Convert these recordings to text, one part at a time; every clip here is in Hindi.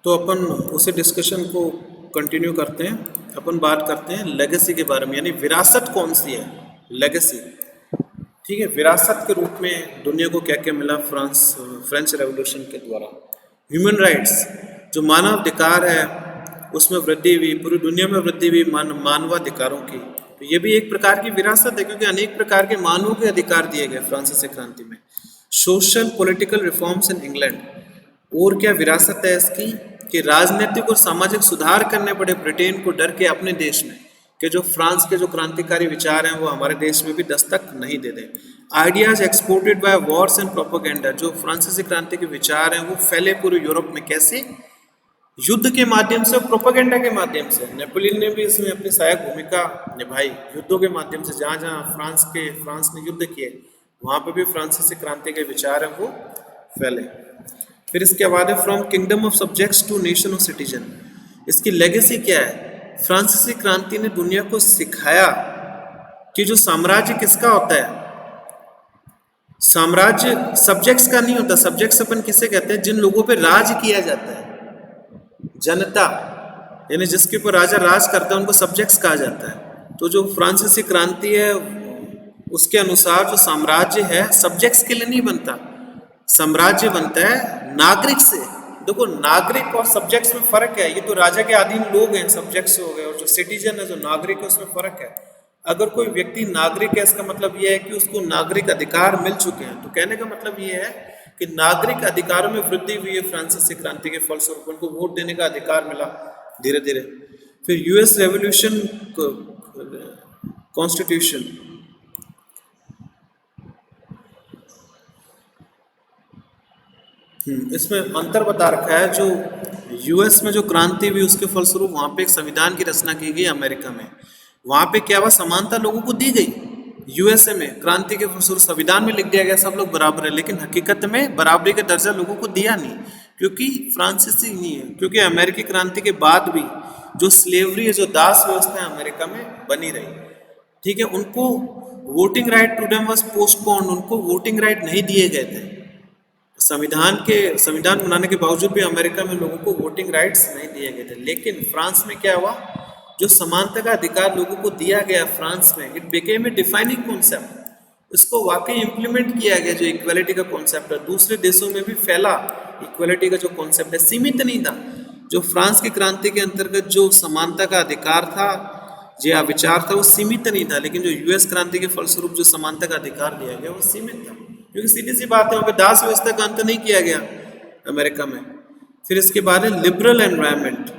तो अपन उसी डिस्कशन को कंटिन्यू करते हैं। अपन बात करते हैं लेगेसी के बारे में, यानी विरासत कौन सी है, लेगेसी। ठीक है, विरासत के रूप में दुनिया को क्या क्या मिला फ्रेंच रेवोल्यूशन के द्वारा। ह्यूमन राइट्स, जो मानवाधिकार है उसमें वृद्धि हुई, पूरी दुनिया में वृद्धि हुई मानवाधिकारों की। तो ये भी एक प्रकार की विरासत है, क्योंकि अनेक प्रकार के मानवों के अधिकार दिए गए फ्रांसीसी क्रांति में। Social political reforms in England, और क्या विरासत है इसकी कि राजनीतिक और सामाजिक सुधार करने पड़े ब्रिटेन को डर के अपने देश में, कि जो फ्रांस के जो क्रांतिकारी विचार हैं वो हमारे देश में भी दस्तक नहीं दे दें। Ideas exported by wars and propaganda, जो फ्रांसीसी क्रांति के विचार हैं वो फैले पूरे यूरोप में, कैसे? युद्ध के माध्यम से, प्रोपेगेंडा के माध्यम से। नेपोलियन ने भी इसमें अपनी सहायक भूमिका निभाई, युद्धों के माध्यम से। जहाँ जहाँ फ्रांस ने युद्ध किए वहाँ पे भी फ्रांसीसी क्रांति के विचार हैं वो फैले। फिर इसके बाद है from kingdom of subjects to nation of citizen. इसकी लेगेसी क्या है? फ्रांसीसी क्रांति ने दुनिया को सिखाया कि जो साम्राज्य किसका होता है, साम्राज्य सब्जेक्ट्स का नहीं होता। सब्जेक्ट्स अपन किसे कहते हैं? जिन लोगों पे राज किया जाता है, जनता, यानी जिसके ऊपर राजा राज करता है उनको सब्जेक्ट्स कहा जाता है। तो जो फ्रांसीसी क्रांति है उसके अनुसार जो साम्राज्य है सब्जेक्ट्स के लिए नहीं बनता, साम्राज्य बनता है नागरिक से। देखो, नागरिक और सब्जेक्ट्स में फर्क है। ये तो राजा के अधीन लोग हैं, सब्जेक्ट्स हो गए, और जो सिटीजन है, जो नागरिक है, उसमें फर्क है। अगर कोई व्यक्ति नागरिक है, इसका मतलब ये है कि उसको नागरिक अधिकार मिल चुके हैं। तो कहने का मतलब ये है कि नागरिक अधिकारों में वृद्धि हुई है फ्रांसीसी क्रांति के फलस्वरूप, उनको वोट देने का अधिकार मिला धीरे धीरे। फिर यूएस रेवोल्यूशन कॉन्स्टिट्यूशन, इसमें अंतर बता रखा है। जो यूएस में जो क्रांति हुई उसके फलस्वरूप वहाँ पे एक संविधान की रचना की गई अमेरिका में। वहाँ पे क्या हुआ, समानता लोगों को दी गई। यूएसए में क्रांति के फलस्वरूप संविधान में लिख दिया गया सब लोग बराबर है, लेकिन हकीकत में बराबरी का दर्जा लोगों को दिया नहीं, क्योंकि फ्रांसीसी नहीं है। क्योंकि अमेरिकी क्रांति के बाद भी जो स्लेवरी है, जो दास व्यवस्था है अमेरिका में बनी रही। ठीक है, उनको voting right to them was postponed, उनको वोटिंग राइट नहीं दिए गए थे। संविधान बनाने के बावजूद भी अमेरिका में लोगों को वोटिंग राइट्स नहीं दिए गए थे। लेकिन फ्रांस में क्या हुआ, जो समानता का अधिकार लोगों को दिया गया फ्रांस में, it became a defining concept. इसको वाकई इम्प्लीमेंट किया गया। जो इक्वालिटी का कॉन्सेप्ट है दूसरे देशों में भी फैला। इक्वालिटी का जो कॉन्सेप्ट है सीमित नहीं था। जो फ्रांस की क्रांति के अंतर्गत जो समानता का अधिकार था, जो विचार था, वो सीमित नहीं था। लेकिन जो यूएस क्रांति के फलस्वरूप जो समानता का अधिकार दिया गया वो सीमित था, क्योंकि सीधी सी बात है वहाँ पे दास व्यवस्था का अंत नहीं किया गया अमेरिका में। फिर इसके बाद है लिबरल एनवायरनमेंट,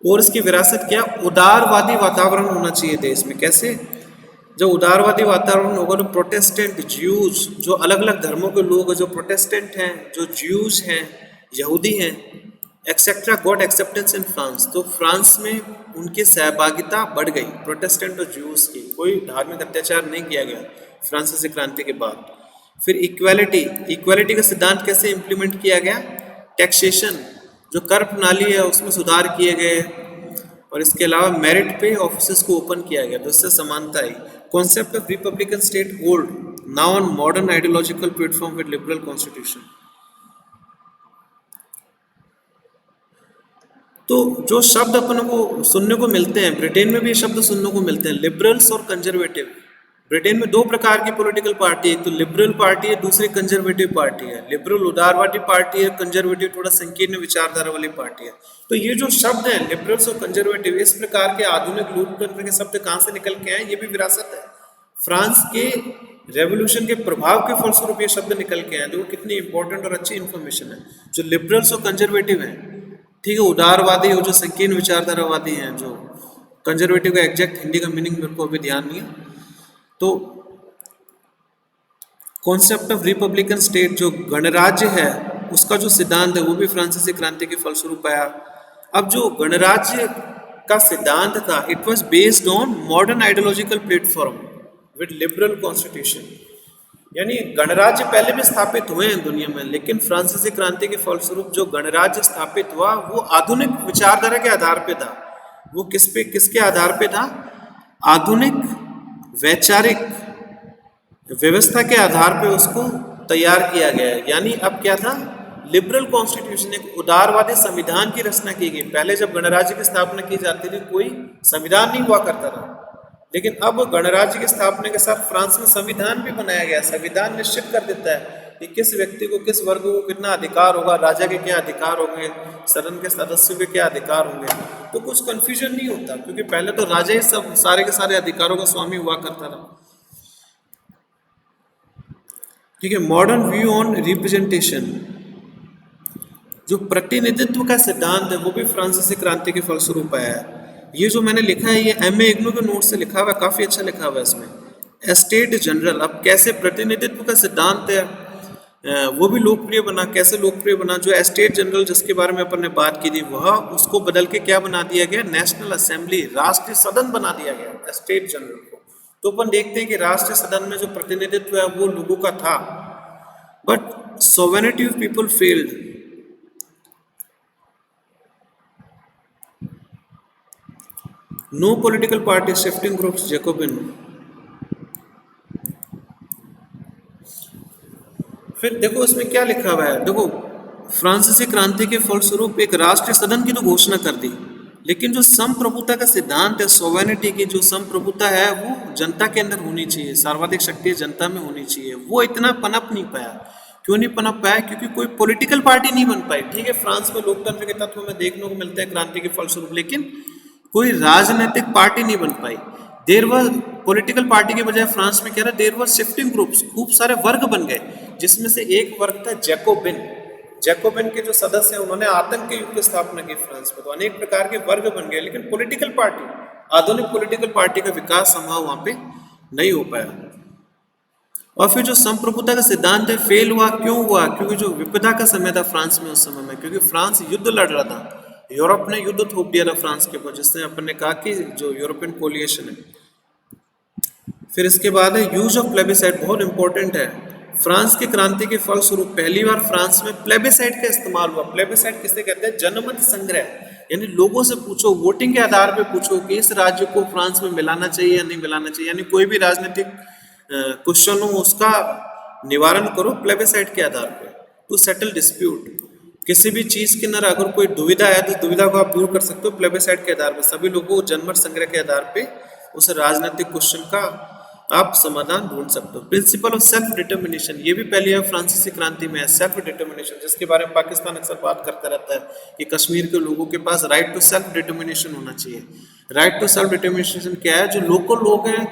और इसकी विरासत क्या, उदारवादी वातावरण होना चाहिए देश में। कैसे? जब उदारवादी वातावरण होगा तो प्रोटेस्टेंट, ज्यूज, जो अलग अलग धर्मों के लोग हैं, जो प्रोटेस्टेंट हैं, जो ज्यूज हैं, यहूदी हैं, etcetera, got acceptance in France. तो फ्रांस में उनकी सहभागिता बढ़ गई, प्रोटेस्टेंट और ज्यूज की। कोई धार्मिक अत्याचार नहीं किया गया फ्रांसीसी क्रांति के बाद। फिर इक्वालिटी का सिद्धांत कैसे इम्प्लीमेंट किया गया? टैक्सेशन, जो कर प्रणाली है उसमें सुधार किए गए, और इसके अलावा मेरिट पे ऑफिसेस को ओपन किया गया, तो इससे समानता आई। Concept of republican state hold now on modern ideological platform with liberal constitution. तो जो शब्द अपन को सुनने को मिलते हैं, ब्रिटेन में भी शब्द सुनने को मिलते हैं, लिबरल्स और कंजर्वेटिव। ब्रिटेन में दो प्रकार की पॉलिटिकल पार्टी है, तो लिबरल पार्टी है, दूसरी कंजर्वेटिव पार्टी है। लिबरल उदारवादी पार्टी है, कंजर्वेटिव थोड़ा संकीर्ण विचारधारा वाली पार्टी है। तो ये जो शब्द है लिबरल्स और कंजर्वेटिव, इस प्रकार के आधुनिक लोकतंत्र के शब्द कहाँ से निकल के आए? ये भी विरासत है। फ्रांस के रेवोल्यूशन के प्रभाव के फलस्वरूप ये शब्द निकल के आए। देखो कितनी इंपॉर्टेंट और अच्छी इन्फॉर्मेशन है। जो लिबरल्स और कंजर्वेटिव हैं, ठीक है, उदारवादी और जो संकीर्ण विचारधारावादी हैं, जो कंजर्वेटिव का एग्जैक्ट हिंदी का मीनिंग मेरे को अभी ध्यान नहीं है। तो कॉन्सेप्ट ऑफ रिपब्लिकन स्टेट, जो गणराज्य है उसका जो सिद्धांत है वो भी फ्रांसीसी क्रांति के फलस्वरूप आया। अब जो गणराज्य का सिद्धांत था, it was based on modern ideological platform with liberal constitution. यानी गणराज्य पहले भी स्थापित हुए हैं दुनिया में, लेकिन फ्रांसीसी क्रांति के फलस्वरूप जो गणराज्य स्थापित हुआ वो आधुनिक विचारधारा के आधार पे था। वो किसके आधार पे था? आधुनिक वैचारिक व्यवस्था के आधार पे उसको तैयार किया गया है। यानी अब क्या था, लिबरल कॉन्स्टिट्यूशन, एक उदारवादी संविधान की रचना की गई। पहले जब गणराज्य की स्थापना की जाती थी कोई संविधान नहीं हुआ करता था, लेकिन अब गणराज्य की स्थापना के साथ फ्रांस में संविधान भी बनाया गया। संविधान निश्चित कर देता है कि किस व्यक्ति को, किस वर्ग को कितना अधिकार होगा, राजा के क्या अधिकार होंगे, सदन के सदस्यों के क्या अधिकार होंगे। तो कुछ कंफ्यूजन नहीं होता, क्योंकि पहले तो राजा ही सब सारे के सारे अधिकारों का स्वामी हुआ करता था। ठीक है, मॉडर्न व्यू ऑन रिप्रेजेंटेशन, जो प्रतिनिधित्व का सिद्धांत है वो भी फ्रांसीसी क्रांति के फलस्वरूप आया है। ये जो मैंने लिखा है ये एमए इग्नू के नोट से लिखा हुआ है, काफी अच्छा लिखा हुआ है इसमें। एस्टेट जनरल, अब कैसे प्रतिनिधित्व का सिद्धांत है वो भी लोकप्रिय बना। कैसे लोकप्रिय बना? जो एस्टेट जनरल जिसके बारे में अपन ने बात की थी वह उसको बदल के क्या बना दिया गया, नेशनल असेंबली, राष्ट्रीय सदन बना दिया गया एस्टेट जनरल को। तो अपन देखते हैं कि राष्ट्रीय सदन में जो प्रतिनिधित्व है वो लोगों का था, but sovereignty of people failed. No political party, shifting groups, Jacobin. फिर देखो इसमें क्या लिखा हुआ है, देखो फ्रांसीसी क्रांति के फलस्वरूप एक राष्ट्रीय सदन की तो घोषणा कर दी, लेकिन जो संप्रभुता का सिद्धांत है, सोवेनिटी की जो संप्रभुता है वो जनता के अंदर होनी चाहिए, सर्वाधिक शक्ति जनता में होनी चाहिए, वो इतना पनप नहीं पाया। क्यों नहीं पनप पाया? क्योंकि कोई पॉलिटिकल पार्टी नहीं बन पाई। ठीक है, फ्रांस में लोकतंत्र के तत्व में देखने को मिलते हैं क्रांति के फलस्वरूप, लेकिन कोई राजनीतिक पार्टी नहीं बन पाई। देर वर पॉलिटिकल पार्टी के बजाय फ्रांस में क्या रहा, देर वर शिफ्टिंग ग्रुप्स, खूब सारे वर्ग बन गए, जिसमें से एक वर्ग था जैकोबिन। जैकोबिन के जो सदस्य हैं उन्होंने आतंक के युग की स्थापना की फ्रांस में। तो अनेक प्रकार के वर्ग बन गए, लेकिन पॉलिटिकल पार्टी, आधुनिक पॉलिटिकल पार्टी का विकास संभव वहां पे नहीं हो पाया। और फिर जो संप्रभुता का सिद्धांत है फेल हुआ। क्यों हुआ? क्योंकि जो विपदा का समय था फ्रांस में उस समय में, क्योंकि फ्रांस युद्ध लड़ रहा था, यूरोप ने युद्ध थोप दिया था फ्रांस के ऊपर, जिसने अपन ने कहा कि जो यूरोपियन कोलिएशन है। फिर इसके बाद है यूज ऑफ प्लेबिसाइड, बहुत इंपॉर्टेंट है। फ्रांस की क्रांति के फलस्वरूप पहली बार फ्रांस में प्लेबिसाइड का इस्तेमाल हुआ। प्लेबिसाइड किसे कहते हैं? जनमत संग्रह, यानी लोगों से पूछो, वोटिंग के आधार पर पूछो कि इस राज्य को फ्रांस में मिलाना चाहिए या नहीं मिलाना चाहिए, यानी कोई भी राजनीतिक क्वेश्चन हो उसका निवारण करो प्लेबिसाइड के आधार पर, टू सेटल डिस्प्यूट। किसी भी चीज के अंदर अगर कोई दुविधा है तो दुविधा को आप दूर कर सकते हो प्लेबिसाइड के आधार पर। सभी लोगों को जनमत संग्रह के आधार पे उस राजनीतिक क्वेश्चन का आप समाधान ढूंढ सकते हो। प्रिंसिपल ऑफ सेल्फ डिटर्मिनेशन, ये भी पहले है फ्रांसीसी क्रांति में है, सेल्फ डिटर्मिनेशन, जिसके बारे में पाकिस्तान अक्सर बात करता रहता है कि कश्मीर के लोगों के पास राइट टू सेल्फ डिटर्मिनेशन होना चाहिए। राइट टू सेल्फ डिटर्मिनेशन क्या है? जो लोकल लोग हैं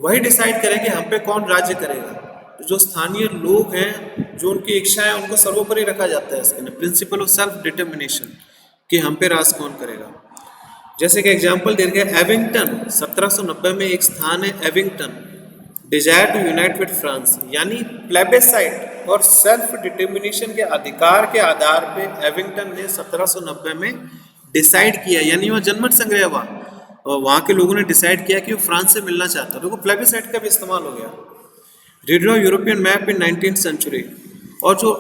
वही डिसाइड करेंगे हम पे कौन राज्य करेगा। तो जो स्थानीय लोग हैं, जो उनकी इच्छा है, उनको सर्वोपरि रखा जाता है इसके अंदर। प्रिंसिपल ऑफ सेल्फ डिटर्मिनेशन कि हम पे राज कौन करेगा। जैसे कि एग्जाम्पल दे रखे एविंगटन, 1790 में एक स्थान है Avignon, desire to unite with France, यानी प्लेबिसाइड और सेल्फ डिटर्मिनेशन के अधिकार के आधार पे एविंगटन ने 1790 में डिसाइड किया, यानी वह जनमत संग्रह हुआ और वहाँ के लोगों ने डिसाइड किया कि वो फ्रांस से मिलना चाहता है। तो प्लेबिसाइड का भी इस्तेमाल हो गया। रीड्रॉ यूरोपियन मैप इन 19th सेंचुरी, और जो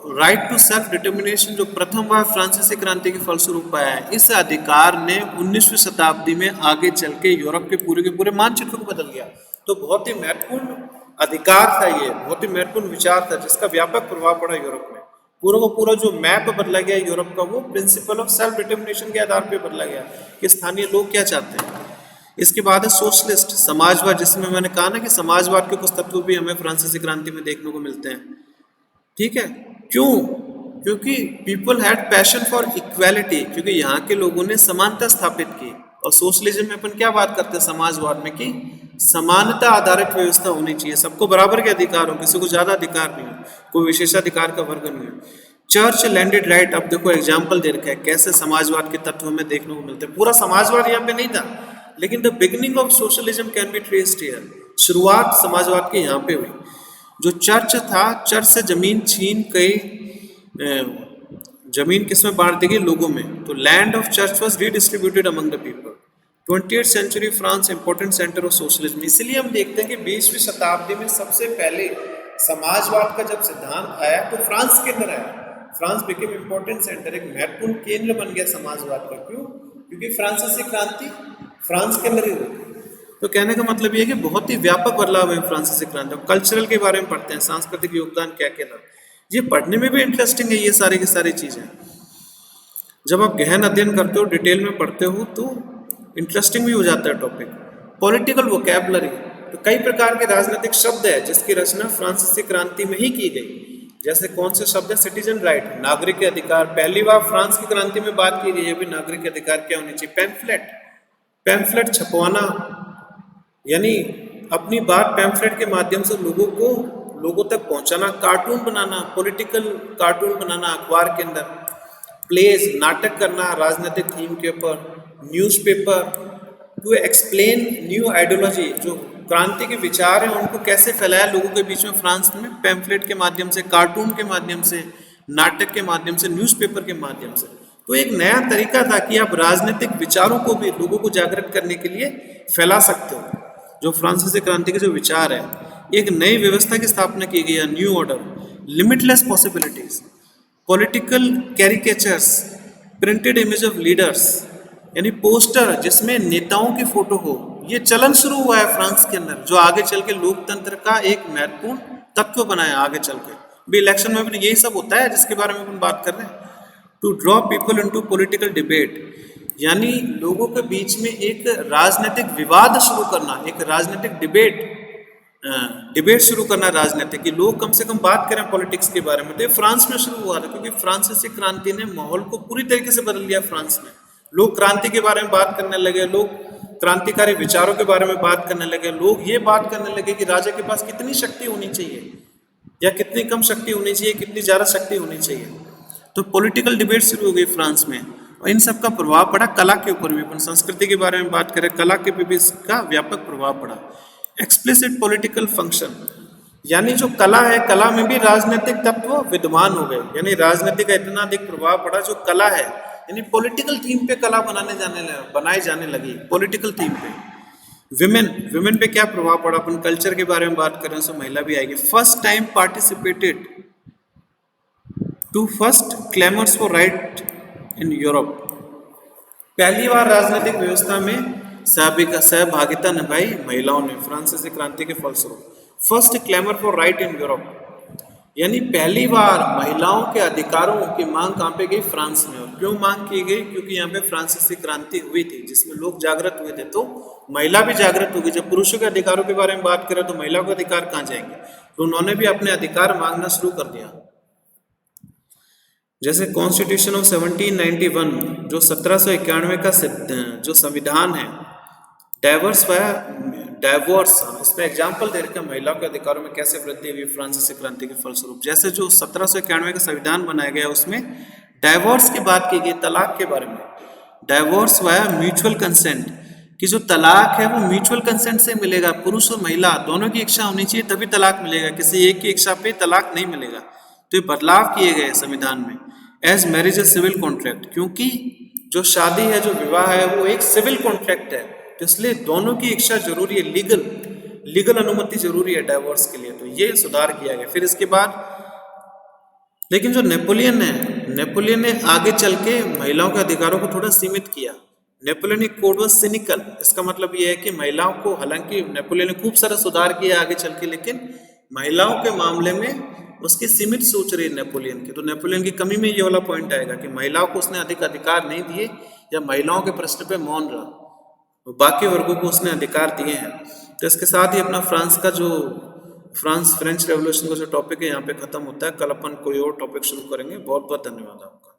राइट टू सेल्फ डिटर्मिनेशन जो प्रथम बार फ्रांसीसी क्रांति के फलस्वरूप पाया है, इस अधिकार ने 19वीं शताब्दी में आगे चल के यूरोप के पूरे मानचित्र को बदल गया। तो बहुत ही महत्वपूर्ण अधिकार था ये, बहुत ही महत्वपूर्ण विचार था जिसका व्यापक प्रभाव पड़ा यूरोप में। पूरा का पूरा जो मैप बदला गया यूरोप का, वो प्रिंसिपल ऑफ सेल्फ डिटर्मिनेशन के आधार पर बदला गया कि स्थानीय लोग क्या चाहते हैं। इसके बाद है सोशलिस्ट, समाजवाद, जिसमें मैंने कहा ना कि समाजवाद के कुछ तत्व भी हमें फ्रांसीसी क्रांति में देखने को मिलते हैं। ठीक है, क्यों? क्योंकि people had passion for equality, क्योंकि यहाँ के लोगों ने समानता स्थापित की। और सोशलिज्म में अपन क्या बात करते हैं समाजवाद में कि समानता आधारित व्यवस्था होनी चाहिए, सबको बराबर के अधिकार हो, किसी को ज्यादा अधिकार नहीं हो, कोई विशेषाधिकार का वर्ग नहीं हो। चर्च लैंडेड राइट, अब देखो एग्जाम्पल दे रखा है कैसे समाजवाद के तत्व हमें देखने को मिलते हैं। पूरा समाजवाद यहाँ पे नहीं था, लेकिन the beginning of socialism can be traced here, शुरुआत समाजवाद की यहाँ पे हुई। जो चर्च था, चर्च से जमीन छीन के जमीन किसमें बांट दी गई? लोगों में। तो land of church was redistributed among the people. 20th century France important centre of socialism, इसलिए हम देखते हैं कि 20वीं शताब्दी में सबसे पहले समाजवाद का जब सिद्धांत आया तो फ्रांस के अंदर आया। फ्रांस बिकेम इंपॉर्टेंट सेंटर, एक महत्वपूर्ण केंद्र बन गया समाजवाद का। क्यों? क्योंकि फ्रांसीसी क्रांति फ्रांस के अंदर ही हुई। तो कहने का मतलब ये है कि बहुत ही व्यापक बदलाव है फ्रांसीसी क्रांति। कल्चरल के बारे में पढ़ते हैं, सांस्कृतिक योगदान क्या क्या था। ये पढ़ने में भी इंटरेस्टिंग है, ये सारी की सारी चीजें जब आप गहन अध्ययन करते हो, डिटेल में पढ़ते हो, तो इंटरेस्टिंग भी हो जाता है टॉपिक। पॉलिटिकल वोकैबुलरी, तो कई प्रकार के राजनीतिक शब्द है जिसकी रचना फ्रांसीसी क्रांति में ही की गई। जैसे कौन से शब्द है? सिटीजन राइट, नागरिक के अधिकार, पहली बार फ्रांस की क्रांति में बात की गई है भी नागरिक के अधिकार क्या होने चाहिए। पैम्फलेट, पैम्फलेट छपवाना, यानी अपनी बात पैम्फलेट के माध्यम से लोगों तक पहुंचाना। कार्टून बनाना, पॉलिटिकल कार्टून बनाना अखबार के अंदर। प्लेस, नाटक करना राजनीतिक थीम के ऊपर। Newspaper, to explain new ideology, जो क्रांति के विचार हैं उनको कैसे फैलाया लोगों के बीच में फ्रांस में, पैम्फलेट के माध्यम से, कार्टून के माध्यम से, नाटक के माध्यम से, न्यूज़पेपर के माध्यम से। तो एक नया तरीका था कि आप राजनीतिक विचारों को भी लोगों को जागृत करने के लिए फैला सकते हो। जो फ्रांसीसी क्रांति के जो विचार है, एक नई व्यवस्था की स्थापना की गई है, new order, limitless possibilities, political caricatures, printed image of leaders, यानी पोस्टर जिसमें नेताओं की फोटो हो, ये चलन शुरू हुआ है फ्रांस के अंदर, जो आगे चल के लोकतंत्र का एक महत्वपूर्ण तत्व बनाया आगे चल के। भी इलेक्शन में भी यही सब होता है जिसके बारे में अपन बात कर रहे हैं। To draw people into political debate, यानी लोगों के बीच में एक राजनीतिक विवाद शुरू करना, एक राजनीतिक डिबेट शुरू करना राजनीतिक, कि लोग कम से कम बात करें पॉलिटिक्स के बारे में। तो ये फ्रांस में शुरू हुआ था, क्योंकि फ्रांसीसी क्रांति ने माहौल को पूरी तरीके से बदल दिया फ्रांस में। लोग क्रांति के बारे में बात करने लगे, लोग क्रांतिकारी विचारों के बारे में बात करने लगे, लोग ये बात करने लगे कि राजा के पास कितनी शक्ति होनी चाहिए या कितनी कम शक्ति होनी चाहिए, कितनी ज़्यादा शक्ति होनी चाहिए। तो पॉलिटिकल डिबेट शुरू हो गई फ्रांस में, और इन सब का प्रभाव पड़ा कला के ऊपर भी। अपन संस्कृति के बारे में बात करें, कला के भी इसका व्यापक प्रभाव पड़ा। एक्सप्लिसिट पॉलिटिकल फंक्शन, यानी जो कला है, कला में भी राजनीतिक तत्व विद्यमान हो गए, यानी राजनीति का इतना अधिक प्रभाव पड़ा। जो कला है, यानी पॉलिटिकल थीम पे कला बनाई जाने लगी, पॉलिटिकल थीम पे। विमेन पे क्या प्रभाव पड़ा? अपन कल्चर के बारे में बात करें तो महिला भी आएगी। First time participated to first claimers for right in Europe, पहली बार राजनीतिक व्यवस्था में सहभागिता निभाई महिलाओं ने फ्रांसीसी क्रांति के फलस्वरूप। First claimer for right in Europe, यानी पहली बार महिलाओं के अधिकारों की मांग कहाँ पे गई? फ्रांस में। और क्यों मांग की गई? क्योंकि यहाँ पे फ्रांसीसी क्रांति हुई थी जिसमें लोग जागृत हुए थे, तो महिला भी जागृत होगी। जब पुरुषों के अधिकारों के बारे में बात करें तो महिलाओं के अधिकार कहाँ जाएंगे? तो उन्होंने भी अपने अधिकार मांगना शुरू कर दिया। जैसे कॉन्स्टिट्यूशन ऑफ 1791, जो 1791 का जो संविधान है, डाइवोर्स, इसमें एग्जाम्पल दे रखे महिलाओं के अधिकारों में कैसे वृद्धि हुई फ्रांसीसी क्रांति के फलस्वरूप। जैसे जो 1791 का संविधान बनाया गया उसमें डाइवोर्स की बात की गई, तलाक के बारे में। डाइवोर्स वाया म्यूचुअल कंसेंट, कि जो तलाक है वो म्यूचुअल कंसेंट से मिलेगा, पुरुष और महिला दोनों की इच्छा होनी चाहिए तभी तलाक मिलेगा, किसी एक की इच्छा पे तलाक नहीं मिलेगा। तो ये बदलाव किए गए संविधान में। As marriage a civil contract, क्योंकि जो शादी है, जो विवाह है, वो एक सिविल कॉन्ट्रैक्ट है, तो इसलिए दोनों की इच्छा जरूरी है, लीगल अनुमति जरूरी है डाइवोर्स के लिए। तो ये सुधार किया गया। फिर इसके बाद लेकिन जो नेपोलियन ने आगे चल के महिलाओं के अधिकारों को थोड़ा सीमित किया। नेपोलियनिक कोड वाज सिनिकल, इसका मतलब ये है कि महिलाओं को, हालांकि नेपोलियन ने खूब सारा सुधार किया आगे चल के, लेकिन महिलाओं के मामले में उसकी सीमित सोच रही नेपोलियन की। तो नेपोलियन की कमी में ये वाला पॉइंट आएगा कि महिलाओं को उसने अधिक अधिकार नहीं दिए, या महिलाओं के प्रश्न पे मौन रहा, बाकी वर्गों को उसने अधिकार दिए हैं। तो इसके साथ ही अपना फ्रेंच रेवोल्यूशन का जो टॉपिक है यहाँ पे खत्म होता है। कल अपन कोई और टॉपिक शुरू करेंगे। बहुत बहुत धन्यवाद आपका।